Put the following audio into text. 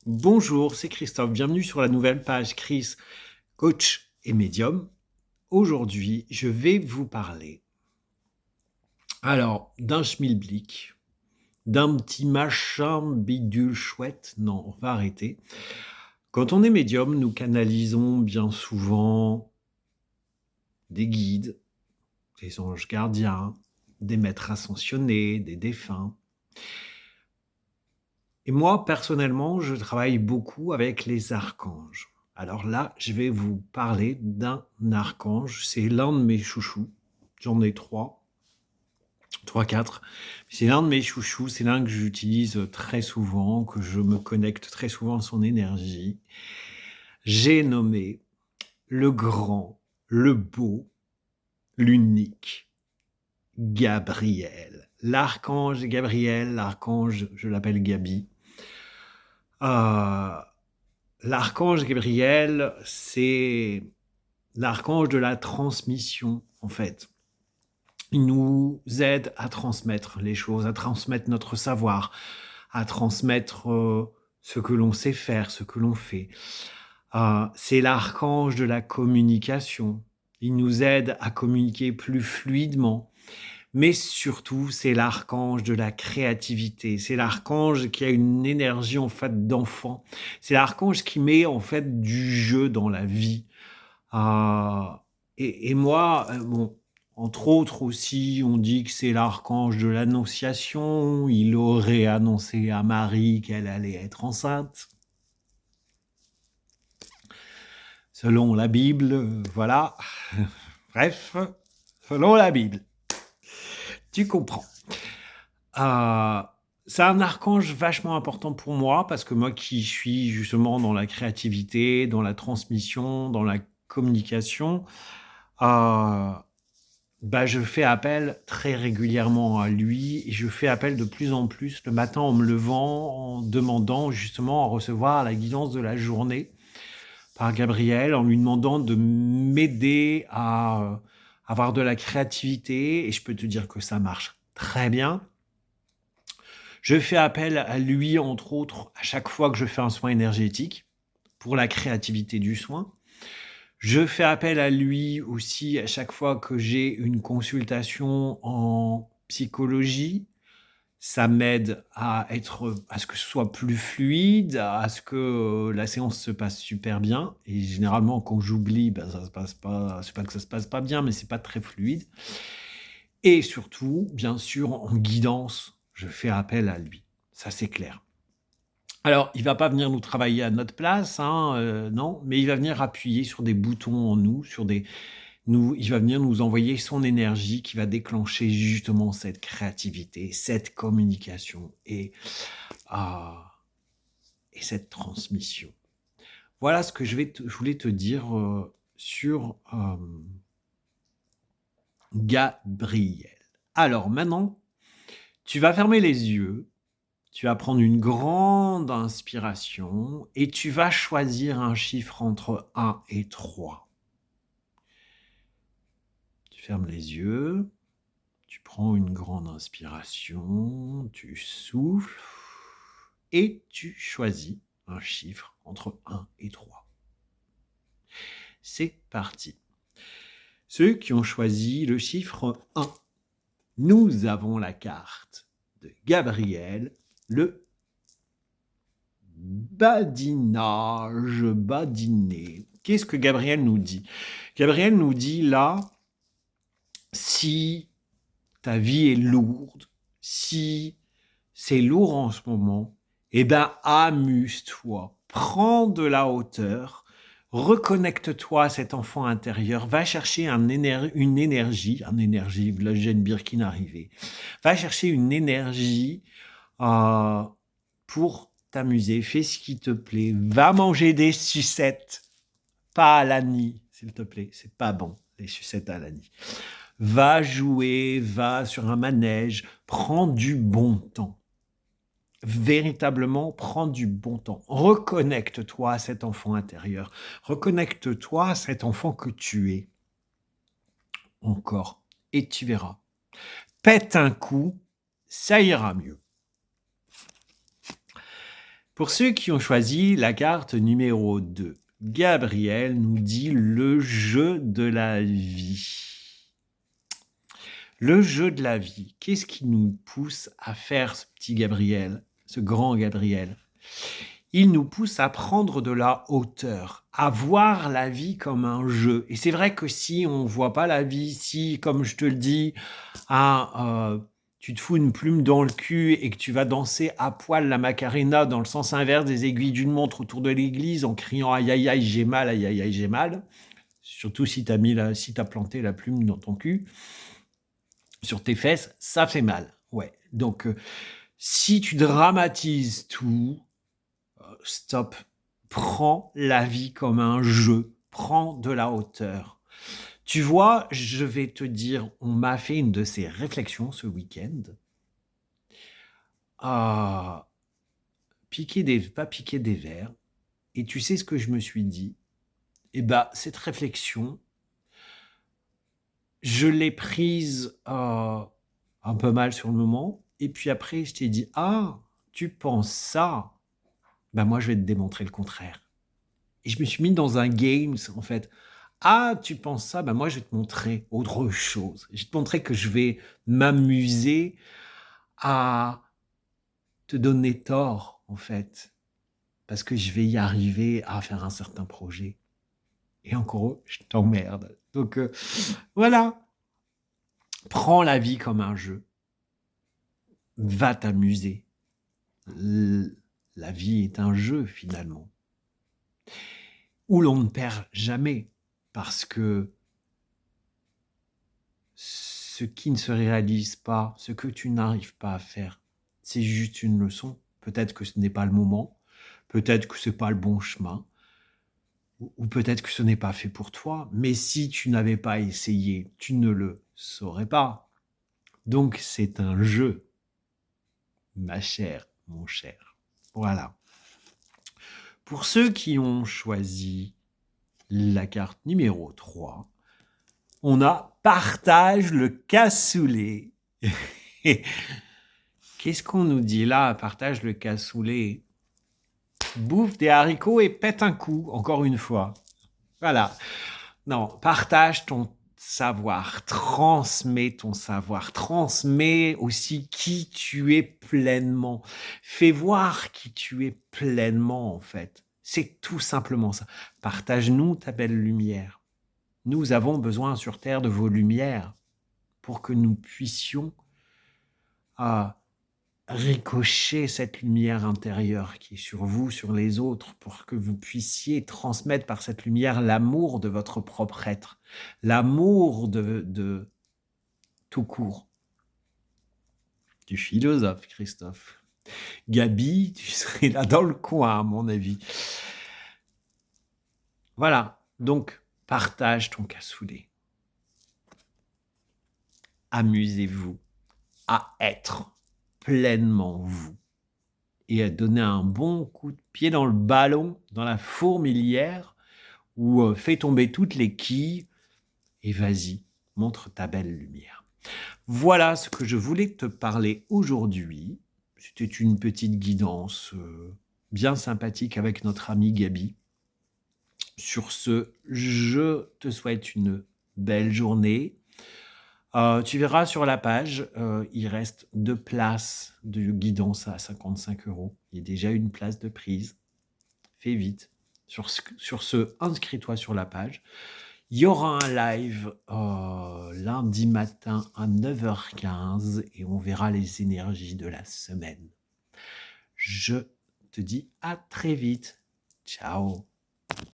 Bonjour, c'est Christophe. Bienvenue sur la nouvelle page Chris, coach et médium. Aujourd'hui, je vais vous parler d'un schmilblick, d'un petit machin bidule chouette. Non, on va arrêter. Quand on est médium, nous canalisons bien souvent des guides, des anges gardiens, des maîtres ascensionnés, des défunts. Et moi, personnellement, je travaille beaucoup avec les archanges. Alors là, je vais vous parler d'un archange. C'est l'un de mes chouchous. J'en ai trois, quatre. C'est l'un de mes chouchous. C'est l'un que j'utilise très souvent, que je me connecte très souvent à son énergie. J'ai nommé le grand, le beau, l'unique Gabriel. L'archange Gabriel, l'archange, je l'appelle Gabi. Euh, L'archange Gabriel, c'est l'archange de la transmission, en fait. Il nous aide à transmettre les choses, à transmettre notre savoir, à transmettre ce que l'on sait faire, ce que l'on fait. C'est l'archange de la communication. Il nous aide à communiquer plus fluidement. Mais surtout, c'est l'archange de la créativité. C'est l'archange qui a une énergie en fait d'enfant. C'est l'archange qui met en fait du jeu dans la vie. Euh, et moi, bon, entre autres aussi, on dit que c'est l'archange de l'annonciation. Il aurait annoncé à Marie qu'elle allait être enceinte. Selon la Bible, voilà. Bref, selon la Bible. Tu comprends. Euh, c'est un archange vachement important pour moi parce que moi qui suis justement dans la créativité, dans la transmission, dans la communication, euh, je fais appel très régulièrement à lui et je fais appel de plus en plus le matin en me levant, en demandant justement à recevoir la guidance de la journée par Gabriel, en lui demandant de m'aider à avoir de la créativité et je peux te dire que ça marche très bien. Je fais appel à lui, entre autres, à chaque fois que je fais un soin énergétique, pour la créativité du soin. Je fais appel à lui aussi à chaque fois que j'ai une consultation en psychologie. Ça m'aide à ce que ce soit plus fluide, à ce que la séance se passe super bien. Et généralement, quand j'oublie, ça se passe pas, c'est pas que ça se passe pas bien, mais c'est pas très fluide. Et surtout, bien sûr, en guidance, je fais appel à lui. Ça, c'est clair. Alors, il va pas venir nous travailler à notre place, hein, non, mais il va venir appuyer sur des boutons en nous, il va venir nous envoyer son énergie qui va déclencher justement cette créativité, cette communication ah, et cette transmission. Voilà ce que je voulais te dire sur Gabriel. Alors maintenant, tu vas fermer les yeux. Tu vas prendre une grande inspiration et tu vas choisir un chiffre entre 1 et 3. Tu fermes les yeux, tu prends une grande inspiration, tu souffles et tu choisis un chiffre entre 1 et 3. C'est parti. Ceux qui ont choisi le chiffre 1, nous avons la carte de Gabriel, le badiné. Qu'est-ce que Gabriel nous dit? Gabriel nous dit là, si ta vie est lourde, si c'est lourd en ce moment, eh ben amuse-toi, prends de la hauteur, reconnecte-toi à cet enfant intérieur, va chercher une énergie, là j'ai une Birkin arrivée, va chercher une énergie pour t'amuser, fais ce qui te plaît, va manger des sucettes, pas à l'ani, s'il te plaît, c'est pas bon, les sucettes à l'ani. Va jouer, va sur un manège, prends du bon temps. Véritablement, prends du bon temps. Reconnecte-toi à cet enfant intérieur. Reconnecte-toi à cet enfant que tu es. Encore. Et tu verras. Pète un coup, ça ira mieux. Pour ceux qui ont choisi la carte numéro 2, Gabriel nous dit le jeu de la vie. Le jeu de la vie, qu'est-ce qui nous pousse à faire ce petit Gabriel, ce grand Gabriel? Il nous pousse à prendre de la hauteur, à voir la vie comme un jeu. Et c'est vrai que si on ne voit pas la vie, si, comme je te le dis, tu te fous une plume dans le cul et que tu vas danser à poil la Macarena dans le sens inverse des aiguilles d'une montre autour de l'église en criant aïe aïe aïe j'ai mal, aïe aïe aïe j'ai mal, surtout si t'as planté la plume dans ton cul, sur tes fesses, ça fait mal. Ouais. Donc, si tu dramatises tout, stop. Prends la vie comme un jeu. Prends de la hauteur. Tu vois, je vais te dire, on m'a fait une de ces réflexions ce week-end. Pas piquer des vers. Et tu sais ce que je me suis dit? Eh ben, cette réflexion, je l'ai prise un peu mal sur le moment. Et puis après, je t'ai dit, tu penses ça? Ben moi, je vais te démontrer le contraire. Et je me suis mis dans un game, en fait. Tu penses ça? Ben moi, je vais te montrer autre chose. Je vais te montrer que je vais m'amuser à te donner tort, en fait. Parce que je vais y arriver à faire un certain projet. Et encore, je t'emmerde. Donc, voilà. Prends la vie comme un jeu. Va t'amuser. La vie est un jeu, finalement. Où l'on ne perd jamais. Parce que ce qui ne se réalise pas, ce que tu n'arrives pas à faire, c'est juste une leçon. Peut-être que ce n'est pas le moment, peut-être que ce n'est pas le bon chemin, ou peut-être que ce n'est pas fait pour toi. Mais si tu n'avais pas essayé, tu ne le saurais pas. Donc c'est un jeu, ma chère, mon cher. Voilà. Pour ceux qui ont choisi la carte numéro 3, on a partage le cassoulet. Qu'est-ce qu'on nous dit là? Partage le cassoulet. Bouffe des haricots et pète un coup, encore une fois. Voilà. Non, partage ton savoir, transmets ton savoir, transmets aussi qui tu es pleinement. Fais voir qui tu es pleinement, en fait. C'est tout simplement ça. Partage-nous ta belle lumière. Nous avons besoin sur Terre de vos lumières pour que nous puissions ricocher cette lumière intérieure qui est sur vous, sur les autres, pour que vous puissiez transmettre par cette lumière l'amour de votre propre être, l'amour de tout court. Du philosophe, Christophe. Gabi, tu serais là dans le coin, à mon avis. Voilà, donc partage ton cassoulet. Amusez-vous à être pleinement vous et à donner un bon coup de pied dans le ballon, dans la fourmilière, où fais tomber toutes les quilles et vas-y, montre ta belle lumière. Voilà ce que je voulais te parler aujourd'hui. C'était une petite guidance bien sympathique avec notre amie Gabi. Sur ce, je te souhaite une belle journée. Tu verras sur la page, il reste 2 places de guidance à 55 €. Il y a déjà une place de prise. Fais vite. Sur ce, inscris-toi sur la page. Il y aura un live lundi matin à 9h15 et on verra les énergies de la semaine. Je te dis à très vite. Ciao.